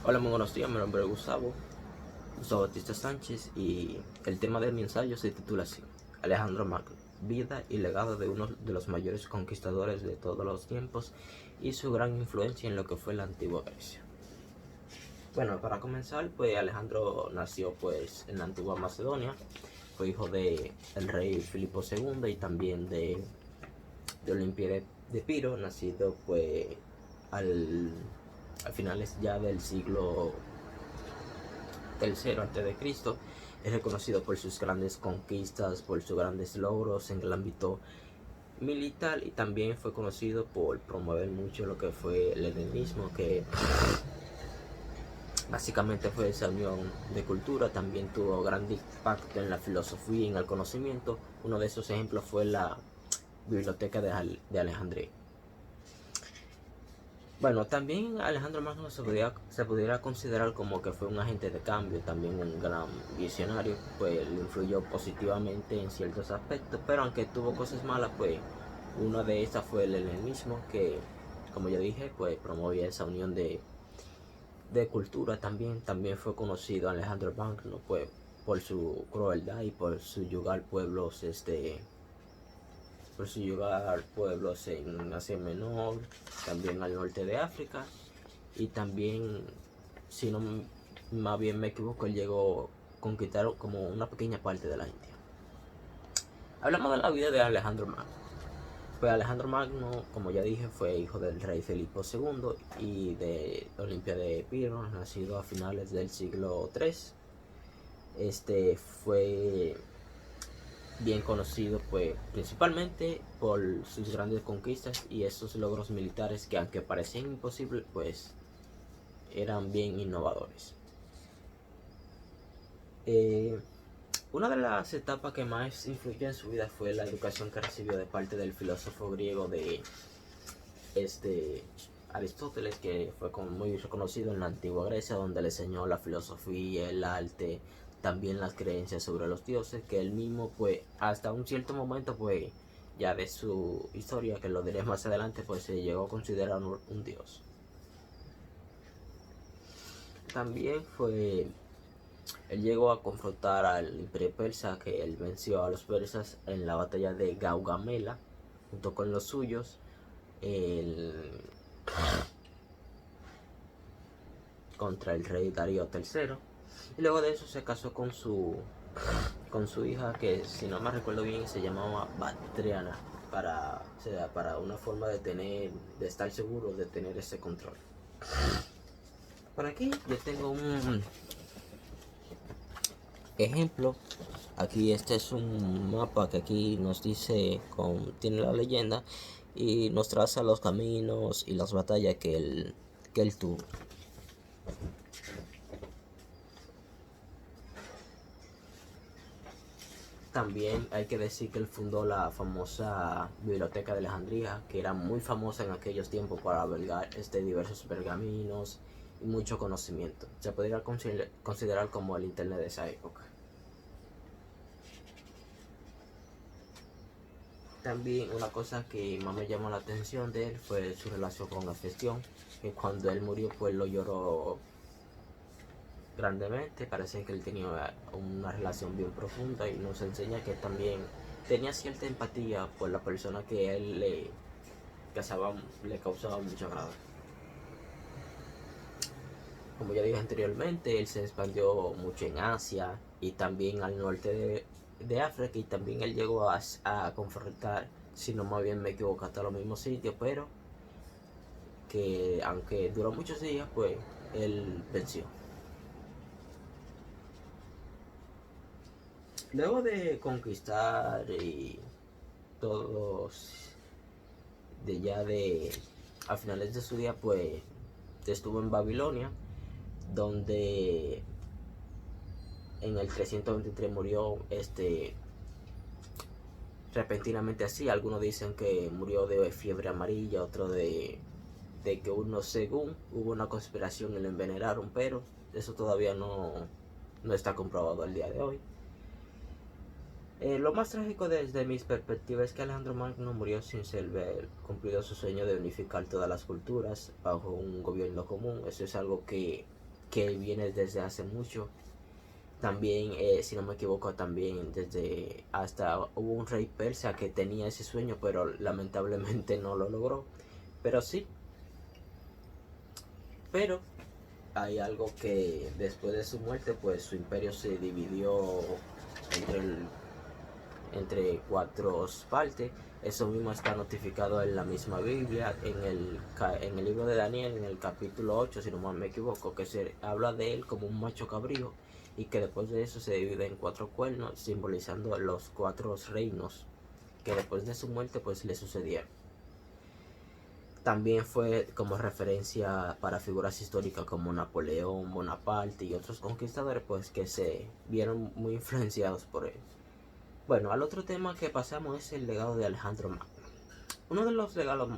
Hola, muy buenos días, mi nombre es Gustavo Batista Sánchez y el tema de mi ensayo se titula así: Alejandro Magno, vida y legado de uno de los mayores conquistadores de todos los tiempos y su gran influencia en lo que fue la antigua Grecia. Bueno, para comenzar, pues Alejandro nació pues en la antigua Macedonia, fue hijo de el rey Filipo II y también de Olimpia de Piro, nacido pues al, a finales ya del siglo tercero antes de Cristo. Es reconocido por sus grandes conquistas, por sus grandes logros en el ámbito militar, y también fue conocido por promover mucho lo que fue el helenismo, que básicamente fue esa unión de cultura. También tuvo gran impacto en la filosofía y en el conocimiento. Uno de esos ejemplos fue la Biblioteca de Alejandría. Bueno, también Alejandro Magno se pudiera considerar como que fue un agente de cambio, también un gran visionario, pues le influyó positivamente en ciertos aspectos, pero aunque tuvo cosas malas, pues una de estas fue el helenismo, que, como ya dije, pues promovía esa unión de cultura. También fue conocido Alejandro Magno, pues por su crueldad y por subyugar pueblos, por subyugar pueblos en Asia Menor, también al norte de África, y también, si no más bien me equivoco, él llegó a conquistar como una pequeña parte de la India. Hablamos de la vida de Alejandro Magno. Pues Alejandro Magno, como ya dije, fue hijo del rey Filipo II y de Olimpia de Epiro, nacido a finales del siglo III. Fue bien conocido pues principalmente por sus grandes conquistas y esos logros militares que, aunque parecían imposibles, pues eran bien innovadores. Eh, una de las etapas que más influyó en su vida fue la educación que recibió de parte del filósofo griego de este Aristóteles, que fue muy reconocido en la antigua Grecia, donde le enseñó la filosofía, el arte, también las creencias sobre los dioses, que él mismo pues hasta un cierto momento pues ya de su historia, que lo diré más adelante, pues se llegó a considerar un dios. También fue Él llegó a confrontar al imperio persa, que él venció a los persas en la batalla de Gaugamela junto con los suyos, el, contra el rey Darío III. Y luego de eso se casó con su hija, que si no me recuerdo bien se llamaba Bactriana, o sea, para una forma de estar seguro de tener ese control. Por aquí yo tengo un ejemplo. Aquí este es un mapa que aquí nos dice, tiene la leyenda y nos traza los caminos y las batallas que él tuvo. También hay que decir que él fundó la famosa Biblioteca de Alejandría, que era muy famosa en aquellos tiempos para albergar diversos pergaminos y mucho conocimiento. Se podría considerar como el Internet de esa época. También una cosa que más me llamó la atención de él fue su relación con la gestión, que cuando él murió pues lo lloró grandemente. Parece que él tenía una relación bien profunda y nos enseña que también tenía cierta empatía por la persona que él le causaba mucho agrado. Como ya dije anteriormente, él se expandió mucho en Asia y también al norte de África, y también él llegó a confrontar, si no más bien me equivoco, hasta los mismos sitios, pero que aunque duró muchos días, pues él venció. Luego de conquistar y todos de ya de a finales de su día, pues estuvo en Babilonia, donde en el 323 murió repentinamente así. Algunos dicen que murió de fiebre amarilla, otros de que uno, según hubo una conspiración y lo envenenaron, pero eso todavía no está comprobado al día de hoy. Lo más trágico desde mis perspectivas es que Alejandro Magno murió sin ser ver cumplido su sueño de unificar todas las culturas bajo un gobierno común. Eso es algo que que viene desde hace mucho. También, si no me equivoco, también desde hasta hubo un rey persa que tenía ese sueño, pero lamentablemente no lo logró. Pero sí, pero hay algo que después de su muerte, pues su imperio se dividió entre, entre cuatro partes. Eso mismo está notificado en la misma Biblia, en el libro de Daniel, en el capítulo 8, si no me equivoco, que se habla de él como un macho cabrío y que después de eso se divide en cuatro cuernos, simbolizando los cuatro reinos que después de su muerte pues le sucedieron. También fue como referencia para figuras históricas como Napoleón, Bonaparte y otros conquistadores pues que se vieron muy influenciados por él. Bueno, al otro tema que pasamos es el legado de Alejandro Magno. Uno de los legados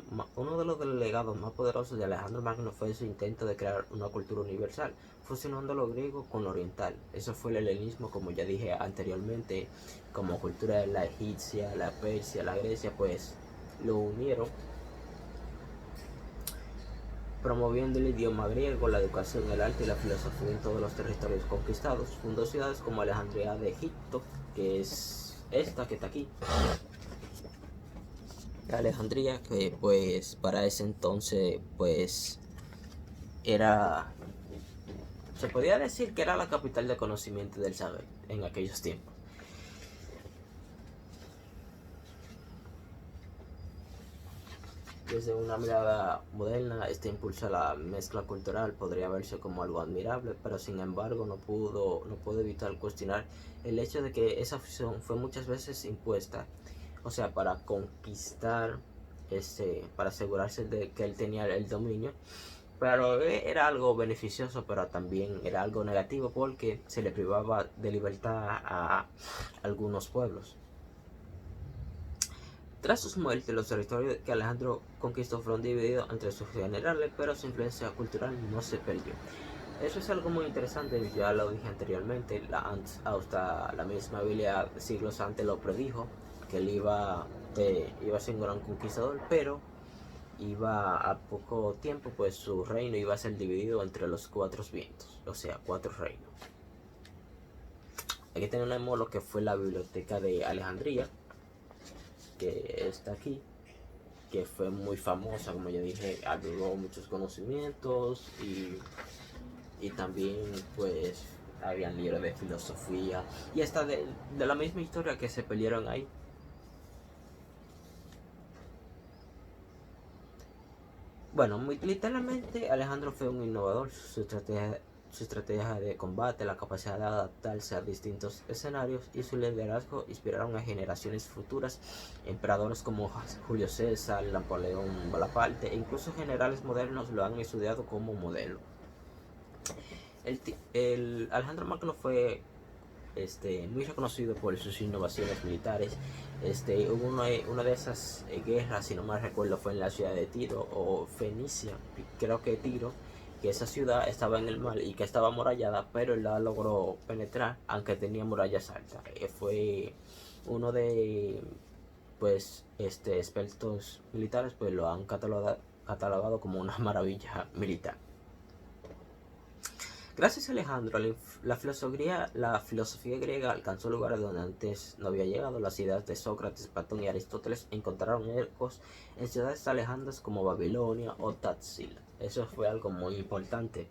más poderosos de Alejandro Magno fue su intento de crear una cultura universal, fusionando lo griego con lo oriental. Eso fue el helenismo, como ya dije anteriormente, como cultura de la egipcia, la persia, la grecia, pues lo unieron, promoviendo el idioma griego, la educación, el arte y la filosofía en todos los territorios conquistados. Fundó ciudades como Alejandría de Egipto, que es esta que está aquí, Alejandría, que pues para ese entonces pues era, se podía decir que era la capital de conocimiento del saber en aquellos tiempos. Desde una mirada moderna, este impulso a la mezcla cultural podría verse como algo admirable, pero sin embargo no pudo evitar cuestionar el hecho de que esa fusión fue muchas veces impuesta, o sea, para conquistar, para asegurarse de que él tenía el dominio. Pero era algo beneficioso, pero también era algo negativo porque se le privaba de libertad a algunos pueblos. Tras su muerte, los territorios que Alejandro conquistó fueron divididos entre sus generales, pero su influencia cultural no se perdió. Eso es algo muy interesante, ya lo dije anteriormente, hasta la misma Biblia siglos antes lo predijo, que él iba a ser un gran conquistador, pero iba a poco tiempo, pues su reino iba a ser dividido entre los cuatro vientos, o sea, cuatro reinos. Aquí tenemos lo que fue la biblioteca de Alejandría, que está aquí, que fue muy famosa, como ya dije, agregó muchos conocimientos y también pues habían libros de filosofía y hasta de la misma historia que se pelearon ahí. Bueno, muy literalmente Alejandro fue un innovador. Su estrategia de combate, la capacidad de adaptarse a distintos escenarios y su liderazgo inspiraron a generaciones futuras, emperadores como Julio César, Napoleón Bonaparte e incluso generales modernos lo han estudiado como modelo. El Alejandro Magno fue muy reconocido por sus innovaciones militares. Hubo una de esas guerras, si no mal recuerdo, fue en la ciudad de Tiro o Fenicia, creo que Tiro, que esa ciudad estaba en el mar y que estaba amurallada, pero él la logró penetrar, aunque tenía murallas altas. Fue uno de, pues, expertos militares, pues lo han catalogado como una maravilla militar. Gracias a Alejandro, la filosofía griega alcanzó lugares donde antes no había llegado. Las ideas de Sócrates, Platón y Aristóteles encontraron ecos en ciudades alejadas como Babilonia o Tatsila. Eso fue algo muy importante.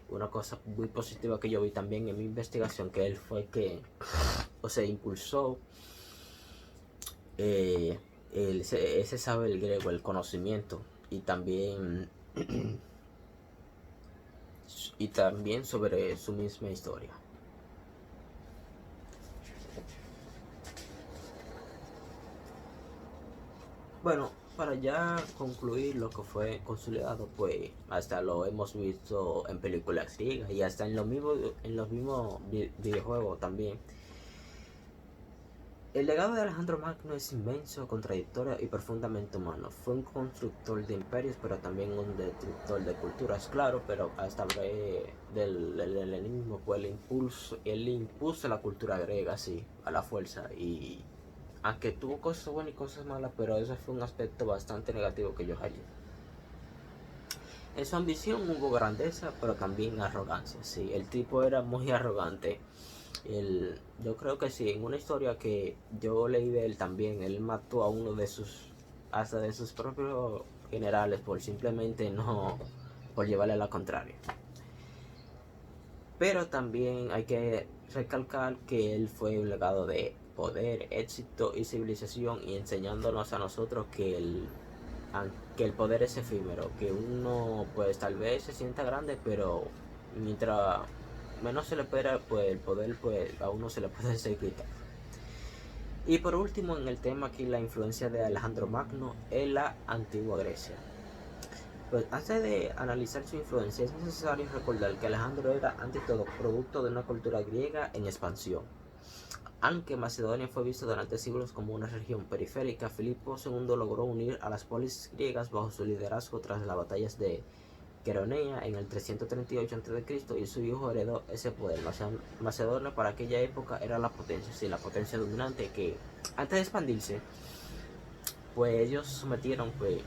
Una cosa muy positiva que yo vi también en mi investigación, que él fue que, o sea, impulsó ese saber griego, el conocimiento y también sobre su misma historia. Bueno, para ya concluir lo que fue consolidado, pues hasta lo hemos visto en películas griegas y hasta en los mismos videojuegos también. El legado de Alejandro Magno es inmenso, contradictorio y profundamente humano. Fue un constructor de imperios, pero también un destructor de culturas, claro, pero hasta del helenismo, pues él impuso la cultura griega así, a la fuerza, y aunque tuvo cosas buenas y cosas malas, pero eso fue un aspecto bastante negativo que yo hallé. En su ambición hubo grandeza, pero también arrogancia. Sí, el tipo era muy arrogante. Yo creo que sí, en una historia que yo leí de él también, él mató a uno de hasta de sus propios generales por simplemente no, por llevarle la contraria. Pero también hay que recalcar que él fue un legado de poder, éxito y civilización, y enseñándonos a nosotros que el poder es efímero, que uno pues tal vez se sienta grande, pero mientras menos se le espera, pues el poder pues a uno se le puede ser quitado. Y por último, en el tema aquí, la influencia de Alejandro Magno en la antigua Grecia. Pues antes de analizar su influencia, es necesario recordar que Alejandro era ante todo producto de una cultura griega en expansión. Aunque Macedonia fue visto durante siglos como una región periférica, Filipo II logró unir a las polis griegas bajo su liderazgo tras las batallas de Queronea en el 338 a.C. y su hijo heredó ese poder. Macedonia para aquella época era la potencia, sí, la potencia dominante, que antes de expandirse, pues ellos sometieron, pues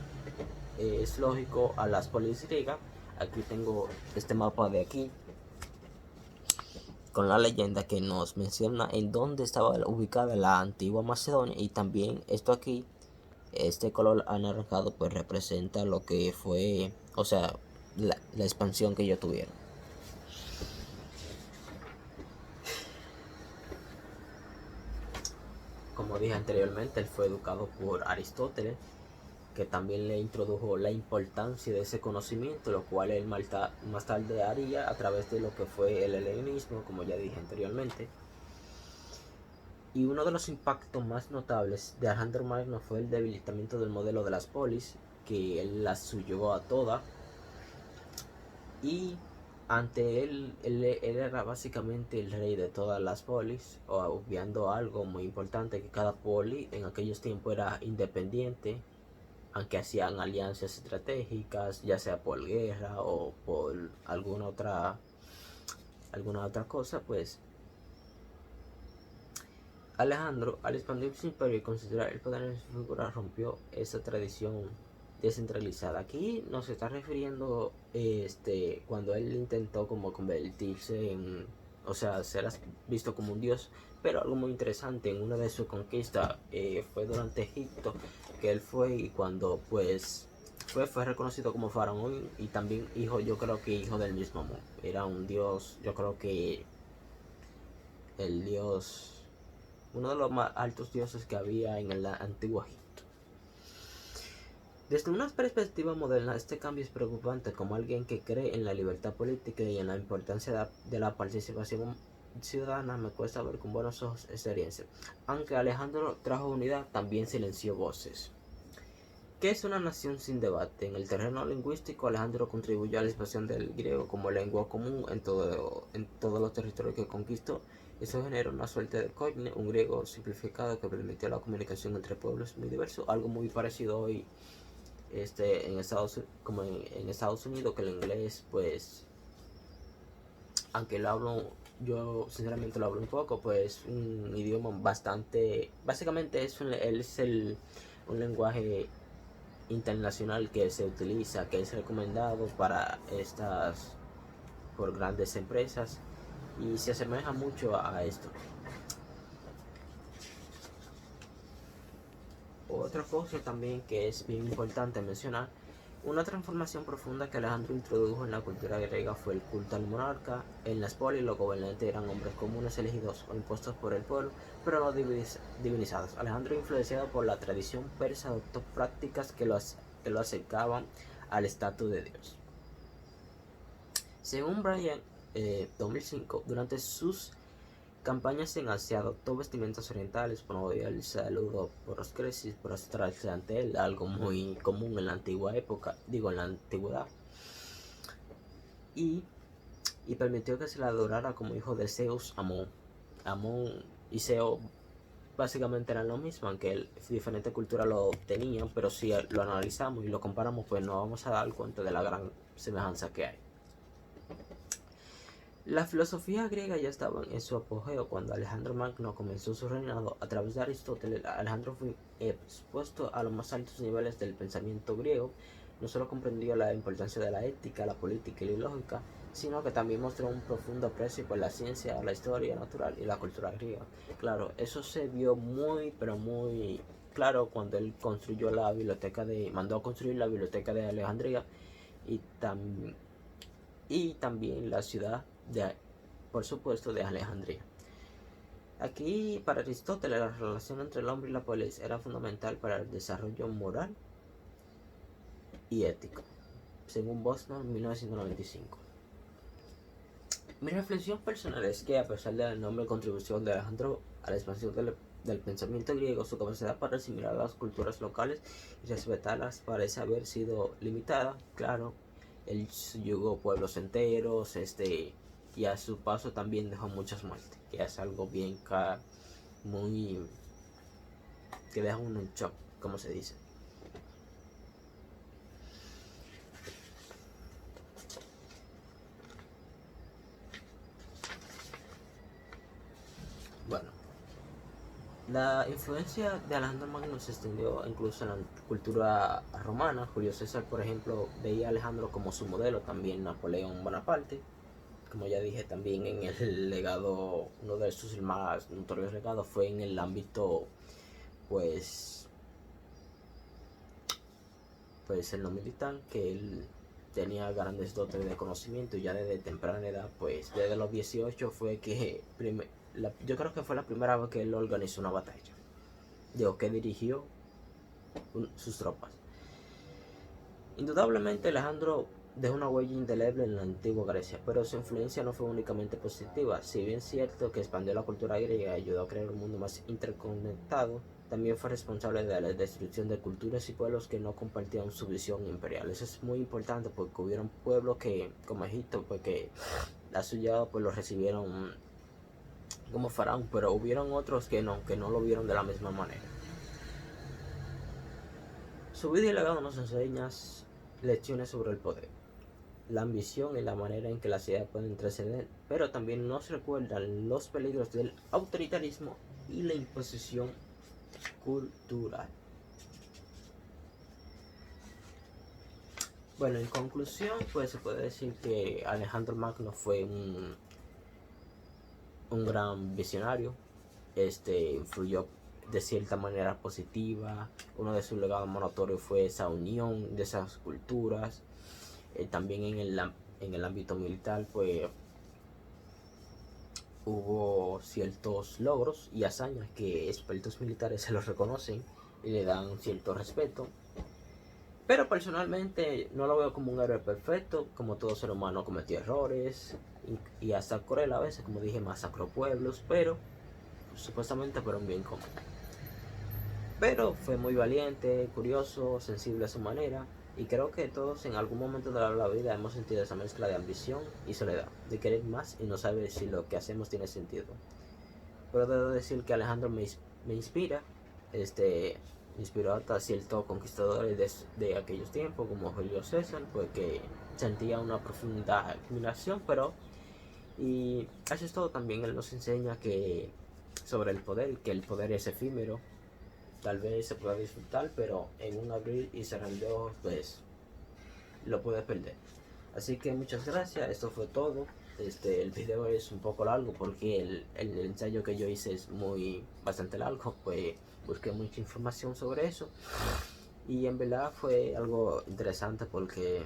es lógico, a las polis griegas. Aquí tengo este mapa de aquí con la leyenda que nos menciona en dónde estaba ubicada la antigua Macedonia, y también esto aquí, este color anaranjado, pues representa lo que fue, o sea, la expansión que ellos tuvieron. Como dije anteriormente, él fue educado por Aristóteles, que también le introdujo la importancia de ese conocimiento, lo cual él más tarde haría a través de lo que fue el helenismo, como ya dije anteriormente. Y uno de los impactos más notables de Alejandro Magno fue el debilitamiento del modelo de las polis, que él las subyugó a todas. Y ante él era básicamente el rey de todas las polis, obviando algo muy importante, que cada poli en aquellos tiempos era independiente, aunque hacían alianzas estratégicas, ya sea por guerra o por alguna otra cosa. Pues Alejandro, al expandir su imperio y considerar el poder en su figura, rompió esa tradición descentralizada. Aquí nos está refiriendo cuando él intentó como convertirse en, o sea, ser visto como un dios. Pero algo muy interesante, en una de sus conquistas fue durante Egipto, que él fue, y cuando pues fue reconocido como faraón, y también hijo, yo creo que hijo del mismo Amón. Era un dios, yo creo que el dios, uno de los más altos dioses que había en el antiguo Egipto. Desde una perspectiva moderna, este cambio es preocupante. Como alguien que cree en la libertad política y en la importancia de la participación ciudadana, me cuesta ver con buenos ojos esta herencia. Aunque Alejandro trajo unidad, también silenció voces. ¿Qué es una nación sin debate? En el terreno lingüístico, Alejandro contribuyó a la expansión del griego como lengua común en todos los territorios que conquistó. Eso generó una suerte de coine, un griego simplificado que permitió la comunicación entre pueblos muy diversos, algo muy parecido hoy como en Estados Unidos, que el inglés, pues, aunque lo hablo, yo sinceramente lo hablo un poco, pues un idioma bastante, básicamente un lenguaje internacional que se utiliza, que es recomendado para por grandes empresas, y se asemeja mucho a esto. Otra cosa también que es bien importante mencionar, una transformación profunda que Alejandro introdujo en la cultura griega fue el culto al monarca. En las polis los gobernantes eran hombres comunes elegidos o impuestos por el pueblo, pero no divinizados. Alejandro, influenciado por la tradición persa, adoptó prácticas que lo acercaban al estatus de Dios. Según Brian 2005, durante sus campañas en Asia adoptó vestimentas orientales, promovió el saludo proscresis, prostrarse ante él, algo muy común en la antigua en la antigüedad, y permitió que se le adorara como hijo de Zeus Amón. Amón y Zeus básicamente eran lo mismo, aunque diferentes culturas lo tenían, pero si lo analizamos y lo comparamos, pues nos vamos a dar cuenta de la gran semejanza que hay. La filosofía griega ya estaba en su apogeo cuando Alejandro Magno comenzó su reinado. A través de Aristóteles, Alejandro fue expuesto a los más altos niveles del pensamiento griego. no solo comprendió la importancia de la ética, la política y la lógica, sino que también mostró un profundo aprecio por la ciencia, la historia natural y la cultura griega. Claro, eso se vio muy, pero muy claro cuando él construyó mandó a construir la biblioteca de Alejandría y, y también la ciudad de, por supuesto, de Alejandría. Aquí, para Aristóteles, la relación entre el hombre y la polis era fundamental para el desarrollo moral y ético, según Bosman, 1995. Mi reflexión personal es que, a pesar de la enorme contribución de Alejandro a la expansión del pensamiento griego, su capacidad para asimilar las culturas locales y respetarlas parece haber sido limitada. Claro, él subyugó pueblos enteros, y a su paso también dejó muchas muertes, que es algo bien muy que deja uno en shock, como se dice. Bueno, la influencia de Alejandro Magno se extendió incluso en la cultura romana. Julio César, por ejemplo, veía a Alejandro como su modelo, también Napoleón Bonaparte. Como ya dije, también en el legado, uno de sus más notorios legados fue en el ámbito, pues en lo militar, que él tenía grandes dotes de conocimiento y ya desde temprana edad, pues desde los 18 fue que yo creo que fue la primera vez que él organizó una batalla, digo, que dirigió sus tropas. Indudablemente Alejandro dejó una huella indeleble en la antigua Grecia, pero su influencia no fue únicamente positiva. Si bien es cierto que expandió la cultura griega y ayudó a crear un mundo más interconectado, también fue responsable de la destrucción de culturas y pueblos que no compartían su visión imperial. Eso es muy importante porque hubieron pueblos que, como Egipto, pues que a su llegada pues lo recibieron como faraón, pero hubieron otros que no lo vieron de la misma manera. Su vida y legado nos enseñan lecciones sobre el poder, la ambición y la manera en que las ideas pueden trascender, pero también nos recuerdan los peligros del autoritarismo y la imposición cultural. Bueno, en conclusión, pues se puede decir que Alejandro Magno fue un gran visionario. Influyó de cierta manera positiva. Uno de sus legados monotorios fue esa unión de esas culturas. También en el ámbito militar, pues hubo ciertos logros y hazañas que expertos militares se los reconocen y le dan cierto respeto. Pero personalmente no lo veo como un héroe perfecto. Como todo ser humano cometió errores y hasta cruel a veces, como dije, masacró pueblos, pero supuestamente por un bien común. Pero fue muy valiente, curioso, sensible a su manera, y creo que todos en algún momento de la vida hemos sentido esa mezcla de ambición y soledad, de querer más y no saber si lo que hacemos tiene sentido. Pero debo decir que Alejandro me inspira, inspiró hasta ciertos conquistadores de aquellos tiempos, como Julio César, porque sentía una profunda admiración, y eso es todo. También él nos enseña que sobre el poder, que el poder es efímero, tal vez se pueda disfrutar, pero en un abrir y cerrar de ojos, pues lo puedes perder. Así que muchas gracias, esto fue todo. El video es un poco largo porque el ensayo que yo hice es bastante largo, pues busqué mucha información sobre eso y en verdad fue algo interesante porque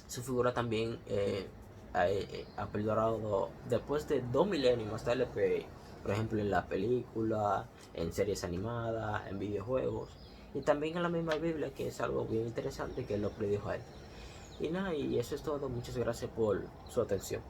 su figura también ha perdurado después de 2 milenios más tarde, por ejemplo en la película, en series animadas, en videojuegos y también en la misma Biblia, que es algo bien interesante que él lo predijo a él. Y nada, y eso es todo. Muchas gracias por su atención.